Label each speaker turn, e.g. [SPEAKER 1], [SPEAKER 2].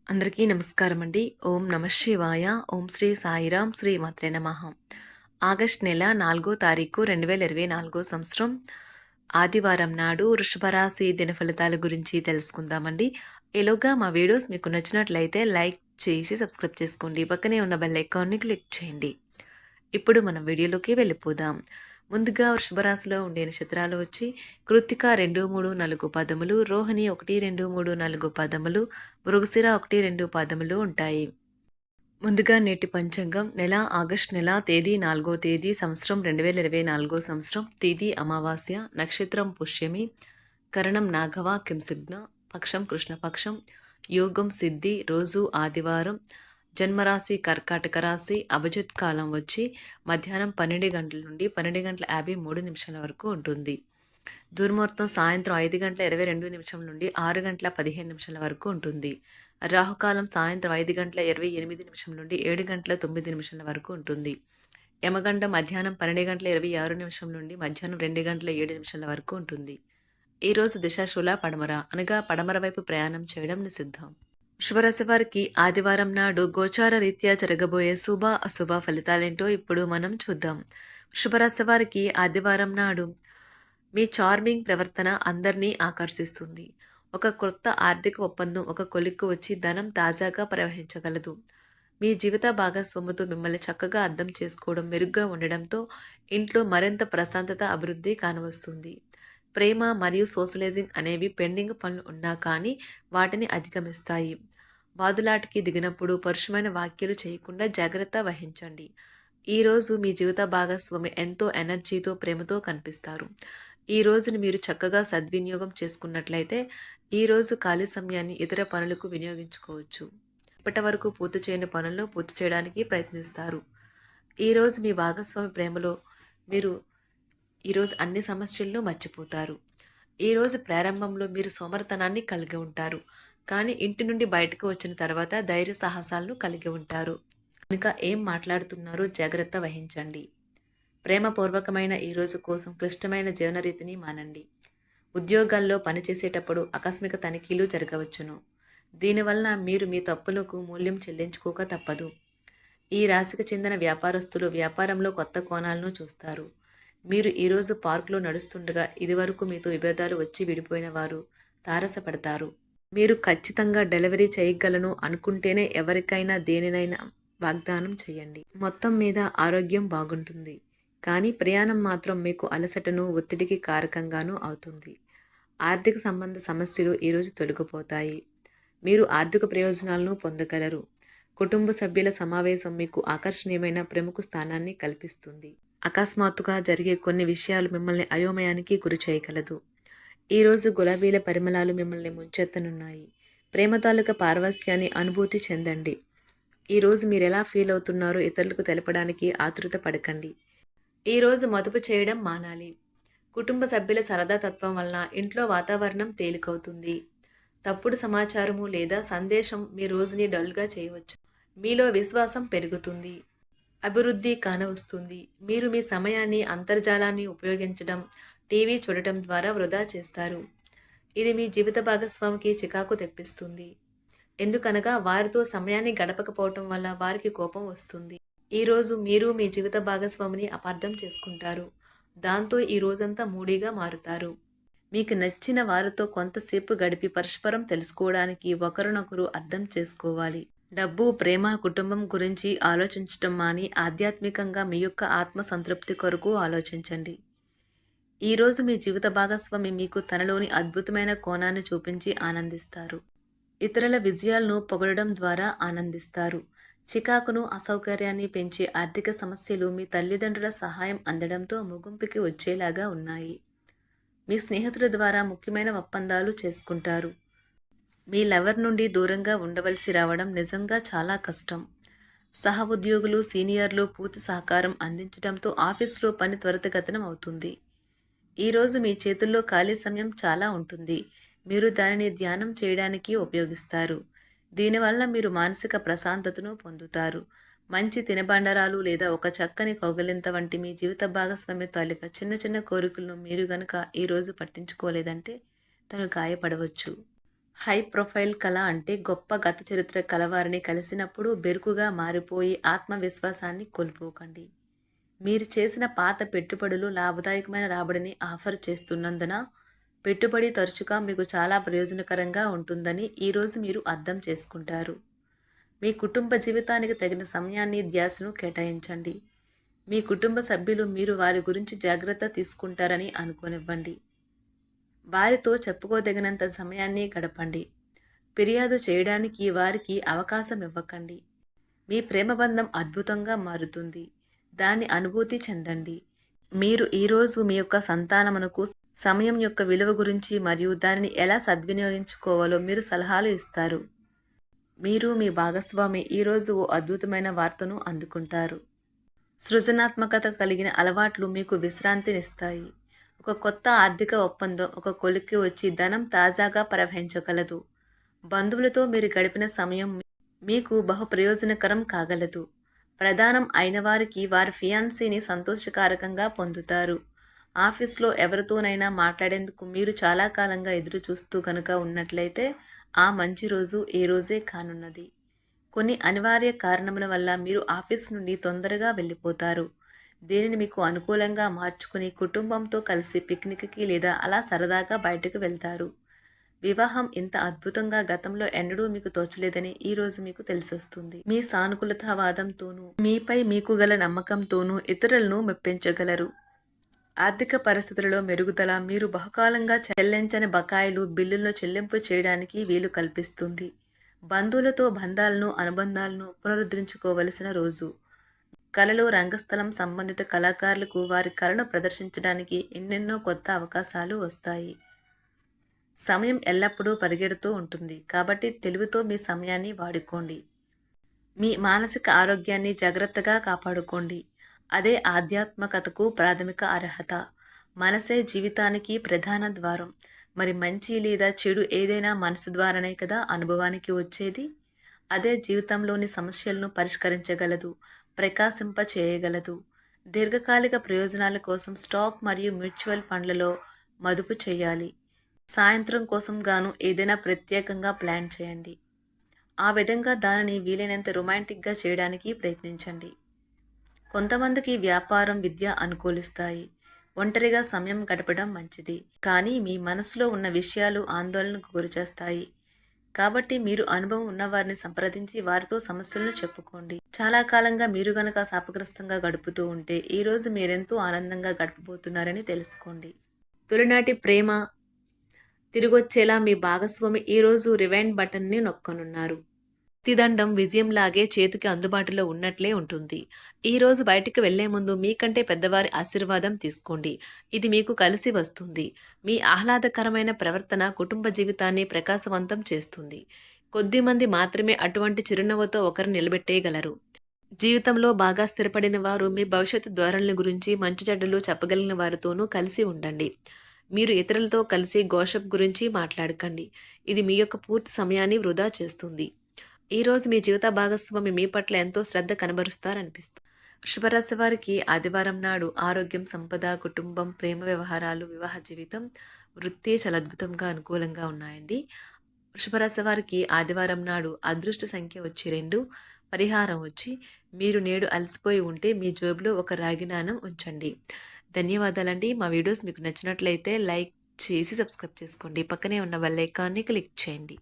[SPEAKER 1] అందరికీ నమస్కారం అండి. ఓం నమ శివాయ. ఓం శ్రీ సాయిరాం శ్రీ మాత్రే నమః. ఆగస్ట్ నెల 4వ తారీఖు 2024 సంవత్సరం ఆదివారం నాడు వృషభ రాశి దిన ఫలితాల గురించి తెలుసుకుందామండి. ఈలోగా మా వీడియోస్ మీకు నచ్చినట్లయితే లైక్ చేసి సబ్స్క్రైబ్ చేసుకోండి. పక్కనే ఉన్న బెల్ ఐకాన్ని క్లిక్ చేయండి. ఇప్పుడు మనం వీడియోలోకి వెళ్ళిపోదాం. ముందుగా వృషభ రాశిలో ఉండే నక్షత్రాలు వచ్చి కృత్తిక 2, 3, 4 పదములు, రోహిణి 1, 2, 3, 4 పదములు, మృగశిర 1, 2 పదములు ఉంటాయి. ముందుగా నేటి పంచాంగం నెల ఆగస్టు నెల తేదీ 4వ తేదీ సంవత్సరం 2024 సంవత్సరం తేదీ అమావాస్య నక్షత్రం పుష్యమి కరణం నాగవ కింసుగ్న పక్షం కృష్ణపక్షం యోగం సిద్ధి రోజు ఆదివారం జన్మరాశి కర్కాటక రాశి అభిజిత్ కాలం వచ్చి మధ్యాహ్నం 12 గంటల నుండి 12 గంటల 53 నిమిషాల వరకు ఉంటుంది. దుర్ముహూర్తం సాయంత్రం 5 గంటల 22 నిమిషం నుండి 6 గంటల 15 నిమిషాల వరకు ఉంటుంది. రాహుకాలం సాయంత్రం 5 గంటల 28 నిమిషం నుండి 7 గంటల 9 నిమిషాల వరకు ఉంటుంది. యమగండ మధ్యాహ్నం 12 గంటల 26 నిమిషం నుండి మధ్యాహ్నం 2 గంటల 7 నిమిషాల వరకు ఉంటుంది. ఈరోజు దిశాశూల పడమర అనగా పడమర వైపు ప్రయాణం చేయడం నిషిద్ధం. వృషభరాశి వారికి ఆదివారం నాడు గోచార రీత్యా జరగబోయే శుభ అశుభ ఫలితాలేంటో ఇప్పుడు మనం చూద్దాం. వృషభరాశి వారికి ఆదివారం నాడు మీ చార్మింగ్ ప్రవర్తన అందరినీ ఆకర్షిస్తుంది. ఒక కొత్త ఆర్థిక ఒప్పందం ఒక కొలిక్కు వచ్చి ధనం తాజాగా ప్రవహించగలదు. మీ జీవిత భాగస్వామితో మిమ్మల్ని చక్కగా అర్థం చేసుకోవడం మెరుగ్గా ఉండడంతో ఇంట్లో మరింత ప్రశాంతత అభివృద్ధి కానవస్తుంది. ప్రేమ మరియు సోషలైజింగ్ అనేవి పెండింగ్ పనులు ఉన్నా కానీ వాటిని అధిగమిస్తాయి. వాదులాటికి దిగినప్పుడు పరుషమైన వ్యాఖ్యలు చేయకుండా జాగ్రత్త వహించండి. ఈరోజు మీ జీవిత భాగస్వామి ఎంతో ఎనర్జీతో ప్రేమతో కనిపిస్తారు. ఈ రోజుని మీరు చక్కగా సద్వినియోగం చేసుకున్నట్లయితే ఈరోజు ఖాళీ సమయాన్ని ఇతర పనులకు వినియోగించుకోవచ్చు. ఇప్పటి వరకు పూర్తి చేయని పనులను పూర్తి చేయడానికి ప్రయత్నిస్తారు. ఈరోజు మీ భాగస్వామి ప్రేమలో మీరు ఈరోజు అన్ని సమస్యలను మర్చిపోతారు. ఈరోజు ప్రారంభంలో మీరు సోమరితనాన్ని కలిగి ఉంటారు, కానీ ఇంటి నుండి బయటకు వచ్చిన తర్వాత ధైర్య సాహసాలను కలిగి ఉంటారు. కనుక ఏం మాట్లాడుతున్నారో జాగ్రత్త వహించండి. ప్రేమపూర్వకమైన ఈ రోజు కోసం క్లిష్టమైన జీవనరీతిని మానండి. ఉద్యోగాల్లో పనిచేసేటప్పుడు ఆకస్మిక తనిఖీలు జరగవచ్చును. దీనివలన మీరు మీ తప్పులకు మూల్యం చెల్లించుకోక తప్పదు. ఈ రాశికి చెందిన వ్యాపారస్తులు వ్యాపారంలో కొత్త కోణాలను చూస్తారు. మీరు ఈరోజు పార్కులో నడుస్తుండగా ఇదివరకు మీతో విభేదాలు వచ్చి విడిపోయిన వారు తారసపడతారు. మీరు ఖచ్చితంగా డెలివరీ చేయగలను అనుకుంటేనే ఎవరికైనా దేనినైనా వాగ్దానం చేయండి. మొత్తం మీద ఆరోగ్యం బాగుంటుంది, కానీ ప్రయాణం మాత్రం మీకు అలసటను ఒత్తిడికి కారకంగానూ అవుతుంది. ఆర్థిక సంబంధ సమస్యలు ఈరోజు తొలగిపోతాయి. మీరు ఆర్థిక ప్రయోజనాలను పొందగలరు. కుటుంబ సభ్యుల సమావేశం మీకు ఆకర్షణీయమైన ప్రముఖ స్థానాన్ని కల్పిస్తుంది. అకస్మాత్తుగా జరిగే కొన్ని విషయాలు మిమ్మల్ని అయోమయానికి గురి చేయగలదు. ఈరోజు గులాబీల పరిమళాలు మిమ్మల్ని ముంచెత్తనున్నాయి. ప్రేమ తాలూకా పారవస్యాన్ని అనుభూతి చెందండి. ఈరోజు మీరు ఎలా ఫీల్ అవుతున్నారో ఇతరులకు తెలపడానికి ఆతృత పడకండి. ఈరోజు మదుపు చేయడం మానాలి. కుటుంబ సభ్యుల సరదా తత్వం వలన ఇంట్లో వాతావరణం తేలికవుతుంది. తప్పుడు సమాచారము లేదా సందేశం మీ రోజుని డల్గా చేయవచ్చు. మీలో విశ్వాసం పెరుగుతుంది. అభివృద్ధి కానవస్తుంది. మీరు మీ సమయాన్ని అంతర్జాలాన్ని ఉపయోగించడం, టీవీ చూడటం ద్వారా వృధా చేస్తారు. ఇది మీ జీవిత భాగస్వామికి చికాకు తెప్పిస్తుంది. ఎందుకనగా వారితో సమయాన్ని గడపకపోవటం వల్ల వారికి కోపం వస్తుంది. ఈరోజు మీరు మీ జీవిత భాగస్వామిని అపార్థం చేసుకుంటారు. దాంతో ఈ రోజంతా మూడీగా మారుతారు. మీకు నచ్చిన వారితో కొంతసేపు గడిపి పరస్పరం తెలుసుకోవడానికి ఒకరినొకరు అర్థం చేసుకోవాలి. డబ్బు, ప్రేమ, కుటుంబం గురించి ఆలోచించటం మాని ఆధ్యాత్మికంగా మీ యొక్క ఆత్మ సంతృప్తి కొరకు ఆలోచించండి. ఈరోజు మీ జీవిత భాగస్వామి మీకు తనలోని అద్భుతమైన కోణాన్ని చూపించి ఆనందిస్తారు. ఇతరుల విజయాలను పొగడడం ద్వారా ఆనందిస్తారు. చికాకును, అసౌకర్యాన్ని పెంచే ఆర్థిక సమస్యలు మీ తల్లిదండ్రుల సహాయం అందడంతో ముగింపుకి వచ్చేలాగా ఉన్నాయి. మీ స్నేహితుల ద్వారా ముఖ్యమైన ఒప్పందాలు చేసుకుంటారు. మీ లవర్ నుండి దూరంగా ఉండవలసి రావడం నిజంగా చాలా కష్టం. సహ ఉద్యోగులు, సీనియర్లు పూర్తి సహకారం అందించడంతో ఆఫీసులో పని త్వరితగతినం అవుతుంది. ఈరోజు మీ చేతుల్లో ఖాళీ సమయం చాలా ఉంటుంది. మీరు దానిని ధ్యానం చేయడానికి ఉపయోగిస్తారు. దీనివల్ల మీరు మానసిక ప్రశాంతతను పొందుతారు. మంచి తినుబండారాలు లేదా ఒక చక్కని కౌగిలింత వంటి మీ జీవిత భాగస్వామి తాలూకా చిన్న చిన్న కోరికలను మీరు గనుక ఈరోజు పట్టించుకోలేదంటే తను గాయపడవచ్చు. హై ప్రొఫైల్ కళ అంటే గొప్ప గత చరిత్ర కలవారిని కలిసినప్పుడు బెరుకుగా మారిపోయి ఆత్మవిశ్వాసాన్ని కోల్పోకండి. మీరు చేసిన పాత పెట్టుబడులు లాభదాయకమైన రాబడిని ఆఫర్ చేస్తున్నందున పెట్టుబడి తరచుగా మీకు చాలా ప్రయోజనకరంగా ఉంటుందని ఈరోజు మీరు అర్థం చేసుకుంటారు. మీ కుటుంబ జీవితానికి తగిన సమయాన్ని ధ్యాసను కేటాయించండి. మీ కుటుంబ సభ్యులు మీరు వారి గురించి జాగ్రత్త తీసుకుంటారని అనుకోనివ్వండి. వారితో చెప్పుకోదగినంత సమయాన్ని గడపండి. ఫిర్యాదు చేయడానికి వారికి అవకాశం ఇవ్వకండి. మీ ప్రేమ బంధం అద్భుతంగా మారుతుంది. దాన్ని అనుభూతి చెందండి. మీరు ఈరోజు మీ యొక్క సంతానమునకు సమయం యొక్క విలువ గురించి మరియు దానిని ఎలా సద్వినియోగించుకోవాలో మీరు సలహాలు ఇస్తారు. మీరు మీ భాగస్వామి ఈరోజు ఓ అద్భుతమైన వార్తను అందుకుంటారు. సృజనాత్మకత కలిగిన అలవాట్లు మీకు విశ్రాంతినిస్తాయి. ఒక కొత్త ఆర్థిక ఒప్పందం ఒక కొలిక్కి వచ్చి ధనం తాజాగా ప్రవహించగలదు. బంధువులతో మీరు గడిపిన సమయం మీకు బహు ప్రయోజనకరం కాగలదు. ప్రధానం అయిన వారికి వారి ఫియాన్సీని సంతోషకారకంగా పొందుతారు. ఆఫీస్లో ఎవరితోనైనా మాట్లాడేందుకు మీరు చాలా కాలంగా ఎదురు చూస్తూ కనుక ఉన్నట్లయితే ఆ మంచి రోజు ఏ రోజే కానున్నది. కొన్ని అనివార్య కారణముల వల్ల మీరు ఆఫీస్ నుండి తొందరగా వెళ్ళిపోతారు. దీనిని మీకు అనుకూలంగా మార్చుకుని కుటుంబంతో కలిసి పిక్నిక్కి లేదా అలా సరదాగా బయటకు వెళ్తారు. వివాహం ఇంత అద్భుతంగా గతంలో ఎన్నడూ మీకు తోచలేదని ఈరోజు మీకు తెలిసొస్తుంది. మీ సానుకూలతావాదంతోనూ మీపై మీకు గల నమ్మకంతోనూ ఇతరులను మెప్పించగలరు. ఆర్థిక పరిస్థితులలో మెరుగుదల మీరు బహుకాలంగా చెల్లించని బకాయిలు బిల్లులను చెల్లింపు చేయడానికి వీలు కల్పిస్తుంది. బంధువులతో అనుబంధాలను పునరుద్ధరించుకోవలసిన రోజు. కళలు రంగస్థలం సంబంధిత కళాకారులకు వారి కళను ప్రదర్శించడానికి ఎన్నెన్నో కొత్త అవకాశాలు వస్తాయి. సమయం ఎల్లప్పుడూ పరిగెడుతూ ఉంటుంది కాబట్టి తెలివితో మీ సమయాన్ని వాడుకోండి. మీ మానసిక ఆరోగ్యాన్ని జాగ్రత్తగా కాపాడుకోండి. అదే ఆధ్యాత్మికతకు ప్రాథమిక అర్హత. మనసే జీవితానికి ప్రధాన ద్వారం. మరి మంచి లేదా చెడు ఏదైనా మనసు ద్వారానే కదా అనుభవానికి వచ్చేది. అదే జీవితంలోని సమస్యలను పరిష్కరించగలదు, ప్రకాశింప చేయగలదు. దీర్ఘకాలిక ప్రయోజనాల కోసం స్టాక్ మరియు మ్యూచువల్ ఫండ్లలో మదుపు చేయాలి. సాయంత్రం కోసం గాను ఏదైనా ప్రత్యేకంగా ప్లాన్ చేయండి. ఆ విధంగా దానిని వీలైనంత రొమాంటిక్గా చేయడానికి ప్రయత్నించండి. కొంతమందికి వ్యాపారం, విద్య అనుకూలిస్తాయి. ఒంటరిగా సమయం గడపడం మంచిది. కానీ మీ మనసులో ఉన్న విషయాలు ఆందోళనకు గురిచేస్తాయి. కాబట్టి మీరు అనుభవం ఉన్నవారిని సంప్రదించి వారితో సమస్యలను చెప్పుకోండి. చాలా కాలంగా మీరు గనక శాపగ్రస్తంగా గడుపుతూ ఉంటే ఈరోజు మీరెంతో ఆనందంగా గడపబోతున్నారని తెలుసుకోండి. తొలినాటి ప్రేమ తిరిగొచ్చేలా మీ భాగస్వామి ఈరోజు రివైండ్ బటన్ని నొక్కనున్నారు. ప్రతిదండం విజయంలాగే చేతికి అందుబాటులో ఉన్నట్లే ఉంటుంది. ఈరోజు బయటికి వెళ్లే ముందు మీకంటే పెద్దవారి ఆశీర్వాదం తీసుకోండి. ఇది మీకు కలిసి వస్తుంది. మీ ఆహ్లాదకరమైన ప్రవర్తన కుటుంబ జీవితాన్ని ప్రకాశవంతం చేస్తుంది. కొద్దిమంది మాత్రమే అటువంటి చిరునవ్వుతో ఒకరు నిలబెట్టేయగలరు. జీవితంలో బాగా స్థిరపడిన వారు మీ భవిష్యత్తు ధోరణుల గురించి మంచి చెడ్డలు చెప్పగలిగిన వారితోనూ కలిసి ఉండండి. మీరు ఇతరులతో కలిసి గోషప్ గురించి మాట్లాడకండి. ఇది మీ యొక్క పూర్తి సమయాన్ని వృధా చేస్తుంది. ఈరోజు మీ జీవిత భాగస్వామి మీ పట్ల ఎంతో శ్రద్ధ కనబరుస్తారనిపిస్తుంది. వృషభరాశి వారికి ఆదివారం నాడు ఆరోగ్యం, సంపద, కుటుంబం, ప్రేమ వ్యవహారాలు, వివాహ జీవితం, వృత్తి చాలా అద్భుతంగా అనుకూలంగా ఉన్నాయండి. వృషభరాశి వారికి ఆదివారం నాడు అదృష్ట సంఖ్య వచ్చి 2, పరిహారం వచ్చి మీరు నేడు అలసిపోయి ఉంటే మీ జేబులో ఒక రాగి నాణెం ఉంచండి. ధన్యవాదాలండి. మా వీడియోస్ మీకు నచ్చినట్లయితే లైక్ చేసి సబ్స్క్రైబ్ చేసుకోండి. పక్కనే ఉన్న బెల్ ఐకాన్ని క్లిక్ చేయండి.